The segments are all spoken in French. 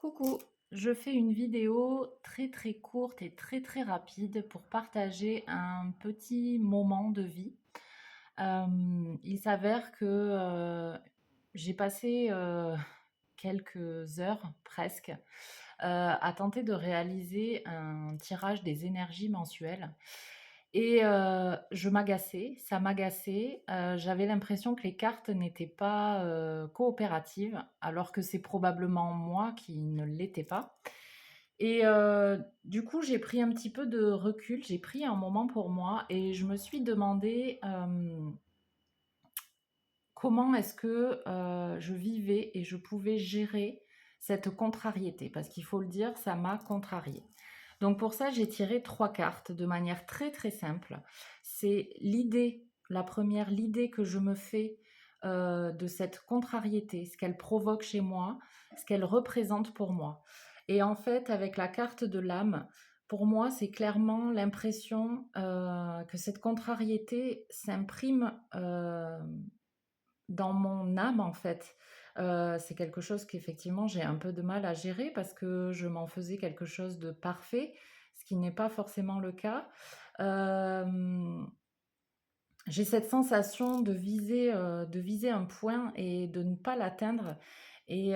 Coucou, je fais une vidéo très très courte et très très rapide pour partager un petit moment de vie. Il s'avère que j'ai passé quelques heures presque à tenter de réaliser un tirage des énergies mensuelles. Et je m'agaçais, ça m'agaçait. J'avais l'impression que les cartes n'étaient pas coopératives, alors que c'est probablement moi qui ne l'étais pas. Et du coup, j'ai pris un petit peu de recul, j'ai pris un moment pour moi et je me suis demandé comment est-ce que je vivais et je pouvais gérer cette contrariété. Parce qu'il faut le dire, ça m'a contrariée. Donc pour ça, j'ai tiré 3 cartes de manière très très simple. C'est l'idée, la première, l'idée que je me fais de cette contrariété, ce qu'elle provoque chez moi, ce qu'elle représente pour moi. Et en fait, avec la carte de l'âme, pour moi, c'est clairement l'impression que cette contrariété s'imprime dans mon âme, en fait. C'est quelque chose qu'effectivement j'ai un peu de mal à gérer parce que je m'en faisais quelque chose de parfait, ce qui n'est pas forcément le cas. Hem, j'ai cette sensation de viser un point et de ne pas l'atteindre et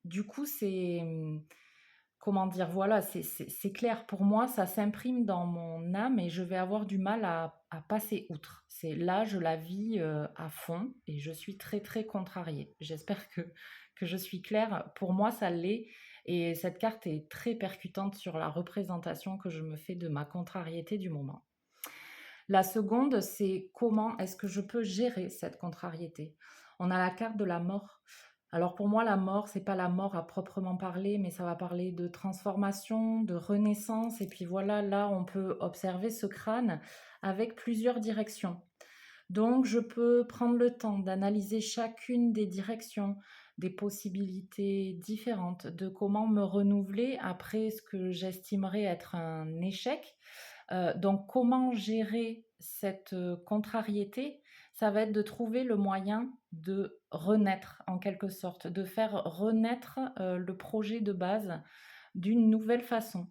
du coup comment dire? Voilà, c'est clair pour moi, ça s'imprime dans mon âme et je vais avoir du mal à passer outre. C'est là, je la vis, à fond et je suis très, très contrariée. J'espère que je suis claire. Pour moi, ça l'est et cette carte est très percutante sur la représentation que je me fais de ma contrariété du moment. La seconde, c'est comment est-ce que je peux gérer cette contrariété? On a la carte de la mort. Alors pour moi, la mort, c'est pas la mort à proprement parler, mais ça va parler de transformation, de renaissance. Et puis voilà, là, on peut observer ce crâne avec plusieurs directions. Donc, je peux prendre le temps d'analyser chacune des directions, des possibilités différentes, de comment me renouveler après ce que j'estimerais être un échec. Donc, comment gérer cette contrariété? Ça va être de trouver le moyen de renaître en quelque sorte, de faire renaître le projet de base d'une nouvelle façon.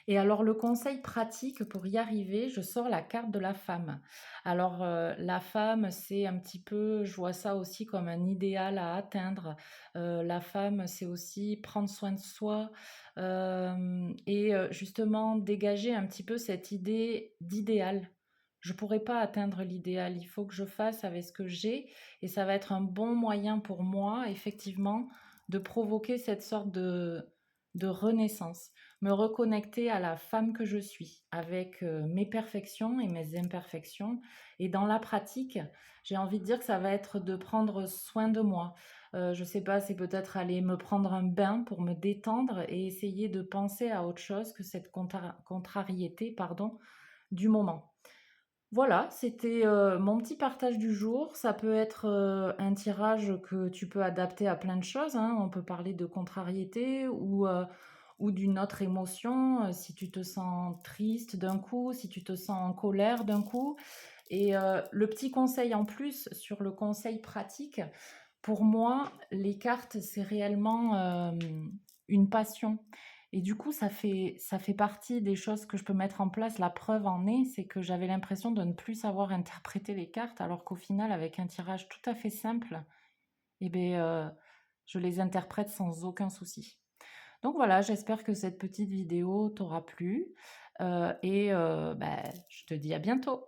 Et alors le conseil pratique pour y arriver, je sors la carte de la femme. Alors la femme, c'est un petit peu, je vois ça aussi comme un idéal à atteindre. La femme, c'est aussi prendre soin de soi et justement dégager un petit peu cette idée d'idéal. Je ne pourrais pas atteindre l'idéal, il faut que je fasse avec ce que j'ai et ça va être un bon moyen pour moi, effectivement, de provoquer cette sorte de renaissance, me reconnecter à la femme que je suis, avec mes perfections et mes imperfections. Et dans la pratique, j'ai envie de dire que ça va être de prendre soin de moi. Je sais pas, c'est peut-être aller me prendre un bain pour me détendre et essayer de penser à autre chose que cette contrariété, pardon, du moment. Voilà, c'était mon petit partage du jour. Ça peut être un tirage que tu peux adapter à plein de choses, hein. On peut parler de contrariété ou d'une autre émotion, si tu te sens triste d'un coup, si tu te sens en colère d'un coup. Et le petit conseil en plus sur le conseil pratique, pour moi, les cartes, c'est réellement une passion. Et du coup, ça fait partie des choses que je peux mettre en place. La preuve en est, c'est que j'avais l'impression de ne plus savoir interpréter les cartes, alors qu'au final, avec un tirage tout à fait simple, eh ben, je les interprète sans aucun souci. Donc voilà, j'espère que cette petite vidéo t'aura plu et bah, je te dis à bientôt.